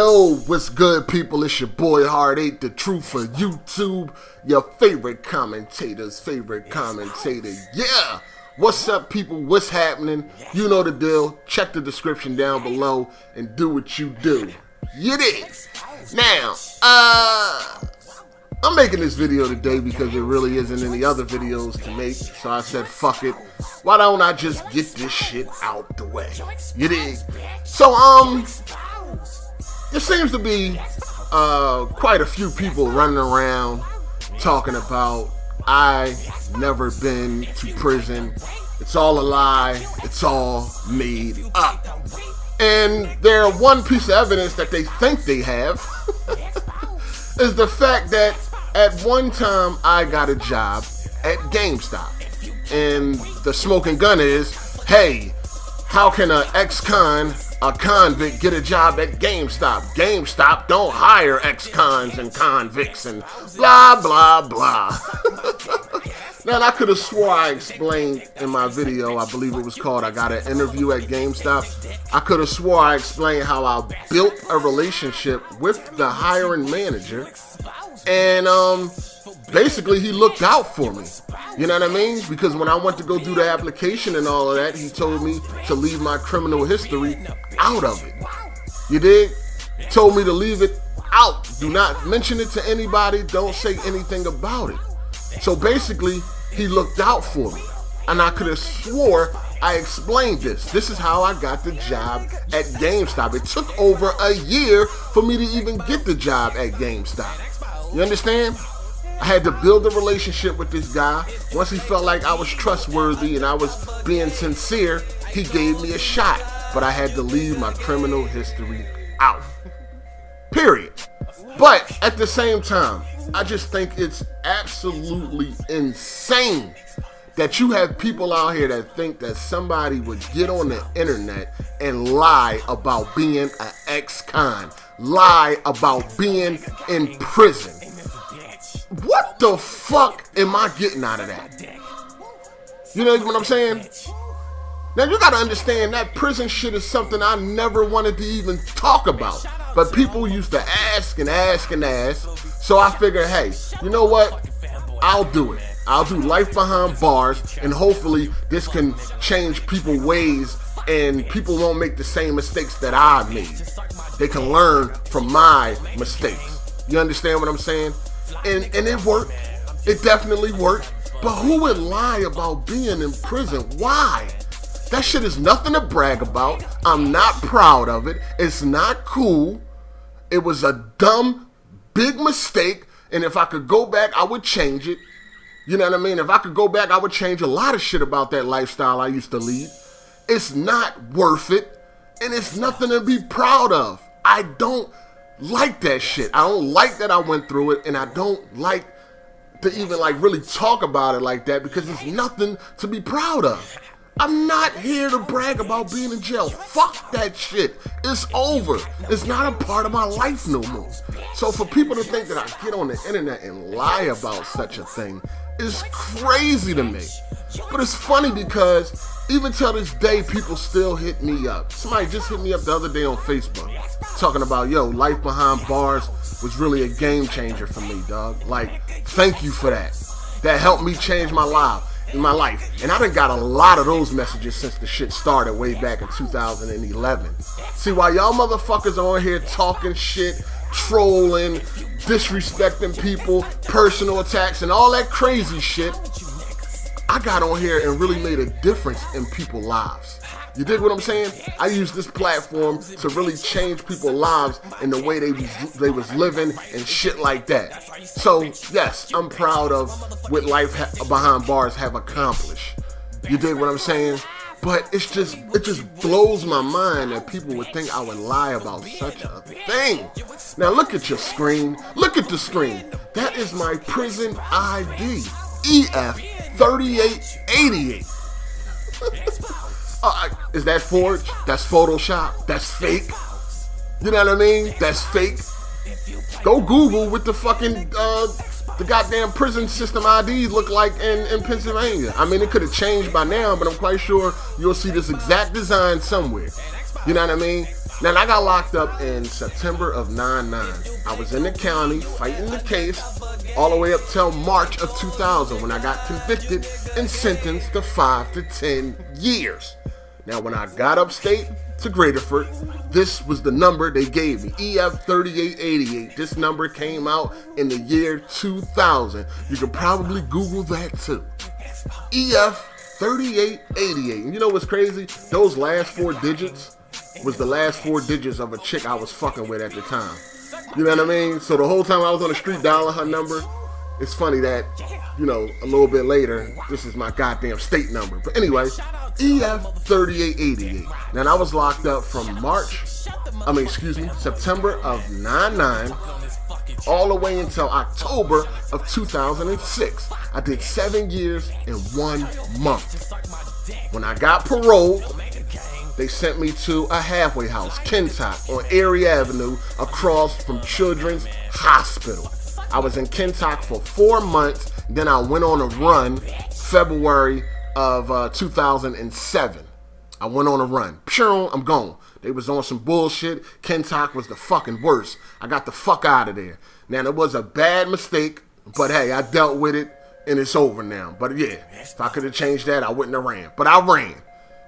Yo, what's good, people? It's your boy Hard8, the truth for YouTube, your favorite commentator's favorite commentator. Yeah! What's up, people? What's happening? You know the deal. Check the description down below and do what you do. You dig? Now, I'm making this video today because there really isn't any other videos to make, so I said, fuck it. Why don't I just get this shit out the way? You dig? So, there seems to be quite a few people running around talking about I never been to prison. It's all a lie. It's all made up. And their one piece of evidence that they think they have is the fact that at one time I got a job at Gamestop. And the smoking gun is, hey, how can a convict get a job at GameStop? GameStop don't hire ex-cons and convicts and blah, blah, blah. Now, I could have swore I explained in my video, I believe it was called I Got an Interview at GameStop. I could have swore I explained how I built a relationship with the hiring manager. And basically he looked out for me. You know what I mean? Because when I went to go do the application and all of that, he told me to leave my criminal history out of it. You dig? Told me to leave it out. Do not mention it to anybody. Don't say anything about it. So basically, he looked out for me. And I could have swore I explained this. This is how I got the job at GameStop. It took over a year for me to even get the job at GameStop. You understand? I had to build a relationship with this guy. Once he felt like I was trustworthy and I was being sincere, he gave me a shot. But I had to leave my criminal history out. Period. But at the same time, I just think it's absolutely insane that you have people out here that think that somebody would get on the internet and lie about being an ex-con, lie about being in prison. What the fuck am I getting out of that? You know what I'm saying? Now you gotta understand that prison shit is something I never wanted to even talk about. But people used to ask and ask and ask. So I figured, hey, you know what? I'll do it. I'll do life behind bars, and hopefully this can change people's ways and people won't make the same mistakes that I made. They can learn from my mistakes. You understand what I'm saying? And it worked. It definitely worked. But who would lie about being in prison? Why? That shit is nothing to brag about. I'm not proud of it. It's not cool. It was a dumb, big mistake. And if I could go back, I would change it. You know what I mean? If I could go back, I would change a lot of shit about that lifestyle I used to lead. It's not worth it. And it's nothing to be proud of. I don't like that shit. I don't like that I went through it. And I don't like to even really talk about it like that because it's nothing to be proud of. I'm not here to brag about being in jail. Fuck that shit. It's over. It's not a part of my life no more. So for people to think that I get on the internet and lie about such a thing is crazy to me. But it's funny because even till this day, people still hit me up. Somebody just hit me up the other day on Facebook talking about, yo, life behind bars was really a game changer for me, dog. Like, thank you for that. That helped me change my life. And I done got a lot of those messages since the shit started way back in 2011. See, while y'all motherfuckers are on here talking shit, trolling, disrespecting people, personal attacks, and all that crazy shit, I got on here and really made a difference in people's lives. You dig what I'm saying? I use this platform to really change people's lives in the way they was living and shit like that. So, yes, I'm proud of what life behind bars have accomplished. You dig what I'm saying? But it just blows my mind that people would think I would lie about such a thing. Now look at your screen. Look at the screen. That is my prison ID. EF3888. Is that forged? That's Photoshop? That's fake? You know what I mean? That's fake. Go Google what the fucking the goddamn prison system IDs look like in Pennsylvania. I mean, it could have changed by now, but I'm quite sure you'll see this exact design somewhere. You know what I mean? Now, I got locked up in September of 99. I was in the county fighting the case all the way up till March of 2000 when I got convicted and sentenced to 5 to 10 years. Now, when I got upstate to Graterford, this was the number they gave me, EF3888. This number came out in the year 2000. You could probably Google that too. EF3888. And you know what's crazy? Those last 4 digits was the last 4 digits of a chick I was fucking with at the time. You know what I mean? So the whole time I was on the street dialing her number, it's funny that, you know, a little bit later, this is my goddamn state number. But anyway, EF3888. Now, I was locked up from September of 99 all the way until October of 2006. I did 7 years in 1 month. When I got paroled, they sent me to a halfway house, Kentuck, on Erie Avenue, across from Children's Hospital. I was in Kentuck for 4 months, then I went on a run February of 2007. I went on a run. Pure, I'm gone. They was on some bullshit. Kentuck was the fucking worst. I got the fuck out of there. Now, it was a bad mistake, but hey, I dealt with it, and it's over now. But yeah, if I could have changed that, I wouldn't have ran. But I ran.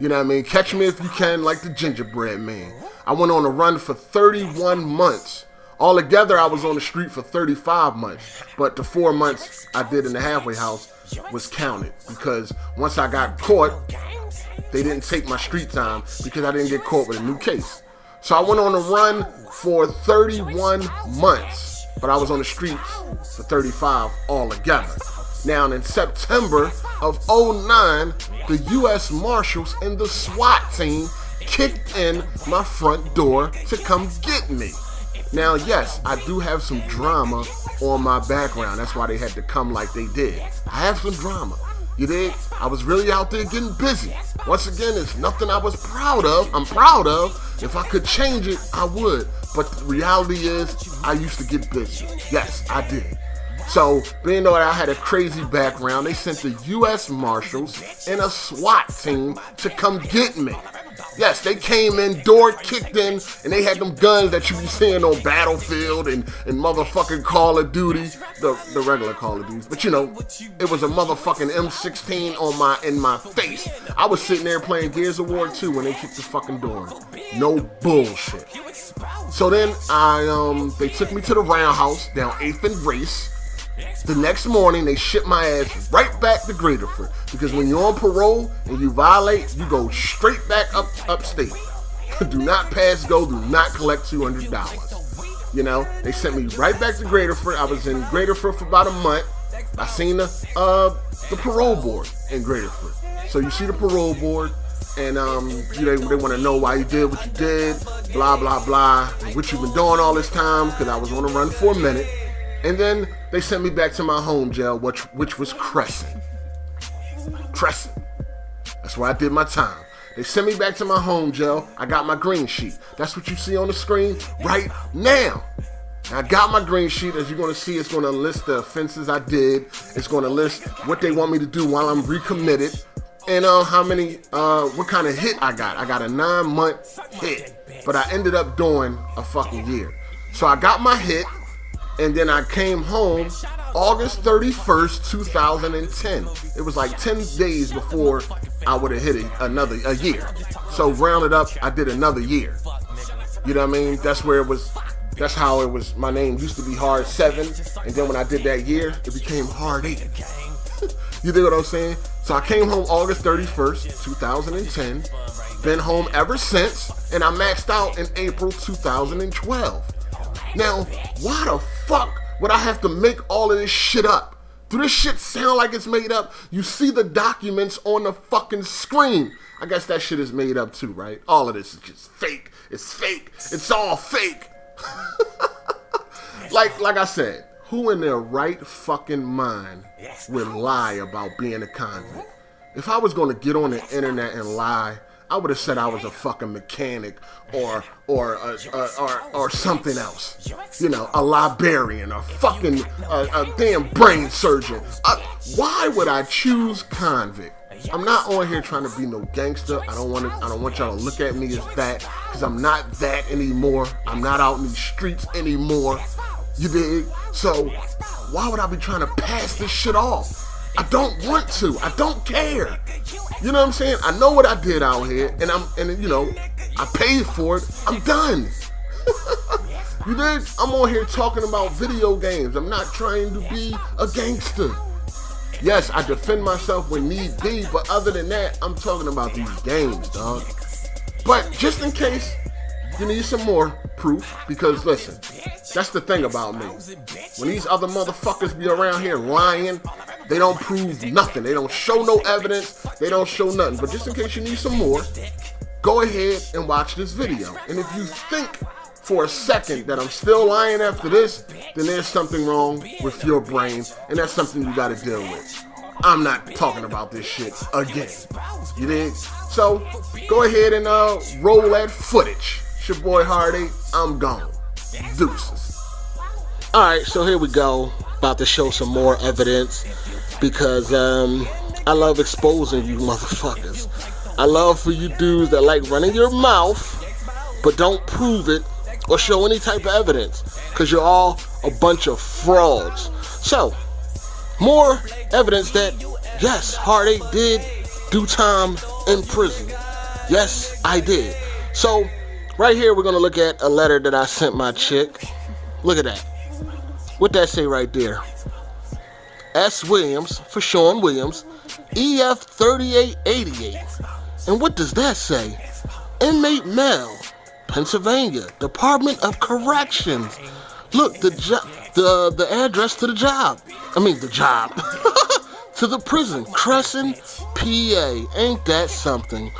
You know what I mean? Catch me if you can, like the gingerbread man. I went on a run for 31 months. Altogether, I was on the street for 35 months. But the 4 months I did in the halfway house was counted. Because once I got caught, they didn't take my street time because I didn't get caught with a new case. So I went on a run for 31 months. But I was on the streets for 35 altogether. Now, in September of 09, the U.S. Marshals and the SWAT team kicked in my front door to come get me. Now, yes, I do have some drama on my background. That's why they had to come like they did. I have some drama. You dig? I was really out there getting busy. Once again, it's nothing I was proud of. I'm proud of. If I could change it, I would. But the reality is, I used to get busy. Yes, I did. So, being that I had a crazy background, they sent the U.S. Marshals and a SWAT team to come get me. Yes, they came in, door kicked in, and they had them guns that you be seeing on Battlefield and motherfucking Call of Duty, the regular Call of Duty. But you know, it was a motherfucking M16 in my face. I was sitting there playing Gears of War 2 when they kicked the fucking door. No bullshit. So then they took me to the roundhouse down 8th and Race. The next morning, they shipped my ass right back to Graterford. Because when you're on parole and you violate, you go straight back upstate. Do not pass go, do not collect $200. You know, they sent me right back to Graterford. I was in Graterford for about a month. I seen the parole board in Graterford. So you see the parole board, and they want to know why you did what you did, blah, blah, blah, and what you've been doing all this time, because I was on a run for a minute. And then they sent me back to my home jail, which was Crescent. Crescent. That's where I did my time. They sent me back to my home jail. I got my green sheet. That's what you see on the screen right now. I got my green sheet. As you're going to see, it's going to list the offenses I did. It's going to list what they want me to do while I'm recommitted. And what kind of hit I got. I got a 9-month hit. But I ended up doing a fucking year. So I got my hit. And then I came home August 31st, 2010. It was like 10 days before I would have hit a year. So rounded up, I did another year. You know what I mean? That's how it was. My name used to be Hard 7. And then when I did that year, it became Hard 8. You dig what I'm saying? So I came home August 31st, 2010. Been home ever since. And I maxed out in April 2012. Now, why the fuck would I have to make all of this shit up? Do this shit sound like it's made up? You see the documents on the fucking screen. I guess that shit is made up too, right? All of this is just fake. It's fake. It's all fake. Like I said, who in their right fucking mind would lie about being a convict? If I was going to get on the internet and lie, I would have said I was a fucking mechanic or something else. You know, a librarian, a fucking a damn brain surgeon. Why would I choose convict? I'm not on here trying to be no gangster. I don't want y'all to look at me as that, because I'm not that anymore. I'm not out in these streets anymore. You dig? So why would I be trying to pass this shit off? I don't want to. I don't care. You know what I'm saying? I know what I did out here, and I paid for it. I'm done. You dig? I'm on here talking about video games. I'm not trying to be a gangster. Yes, I defend myself when need be, but other than that, I'm talking about these games, dog. But just in case you need some more proof, because listen, that's the thing about me. When these other motherfuckers be around here lying, they don't prove nothing. They don't show no evidence. They don't show nothing. But just in case you need some more, go ahead and watch this video. And if you think for a second that I'm still lying after this, then there's something wrong with your brain, and that's something you gotta deal with. I'm not talking about this shit again. You dig? So, go ahead and roll that footage. It's your boy Hard8. I'm gone. Deuces. Alright, so here we go. About to show some more evidence, because I love exposing you motherfuckers. I love for you dudes that like running your mouth, but don't prove it or show any type of evidence, because you're all a bunch of frauds. So, more evidence that, yes, Hard8 did do time in prison. Yes, I did. So, right here we're going to look at a letter that I sent my chick. Look at that. What that say right there? S. Williams, for Sean Williams, EF 3888. And what does that say? Inmate male, Pennsylvania, Department of Corrections. Look, the address to the job. To the prison, Crescent, PA. Ain't that something?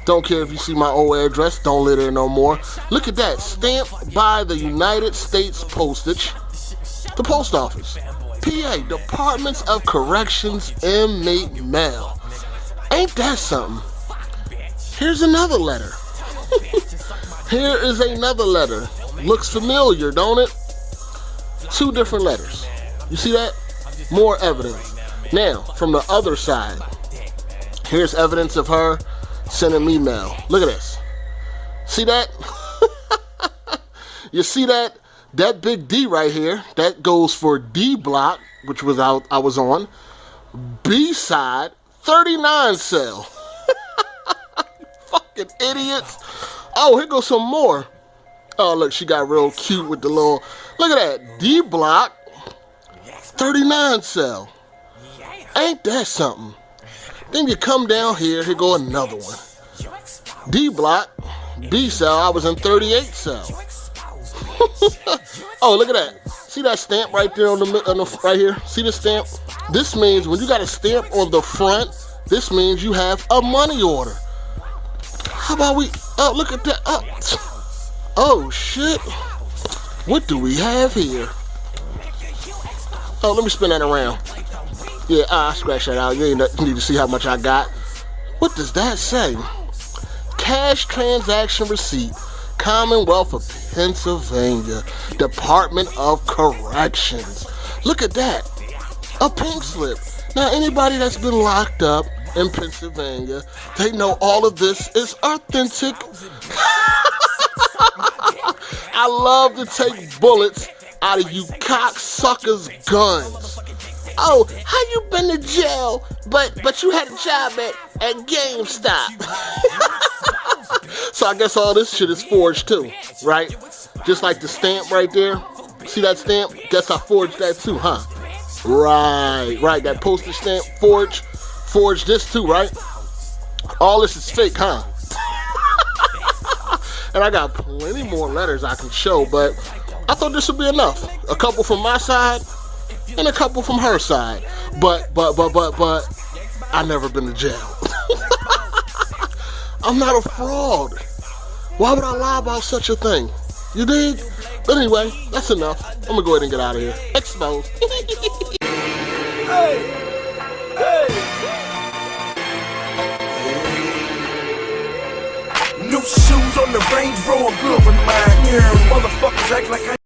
Don't care if you see my old address, don't live there no more. Look at that, stamped by the United States Postage, the post office. PA, Departments of Corrections, inmate mail. Ain't that something? Here's another letter. Here is another letter. Looks familiar, don't it? 2 different letters. You see that? More evidence. Now, from the other side, here's evidence of her sending me mail. Look at this. See that? You see that? That big D right here, that goes for D block, which was I was on. B side, 39 cell. Fucking idiots. Oh, here goes some more. Oh, look, she got real cute with the little, look at that, D block, 39 cell. Ain't that something? Then you come down here go another one. D block, B cell, I was in 38 cell. Oh, look at that. See that stamp right there on the right here? See the stamp? This means when you got a stamp on the front, this means you have a money order. How about we, oh, look at that. Oh, shit. What do we have here? Oh, let me spin that around. Yeah, I scratch that out. You need to see how much I got. What does that say? Cash transaction receipt. Commonwealth of Pennsylvania, Department of Corrections. Look at that. A pink slip. Now, anybody that's been locked up in Pennsylvania, they know all of this is authentic. I love to take bullets out of you cocksuckers' guns. Oh, how you been to jail, but you had a job at Gamestop? So I guess all this shit is forged too, right? Just like the stamp right there. See that stamp? Guess I forged that too, huh? Right. That postage stamp forged this too, right? All this is fake, huh? And I got plenty more letters I can show, but I thought this would be enough. A couple from my side and a couple from her side. But I never been to jail. I'm not a fraud. Why would I lie about such a thing? You dig? But anyway, that's enough. I'm gonna go ahead and get out of here. Exposed. Hey! New shoes on the Range Rover, good with mine. Yeah, motherfuckers act like I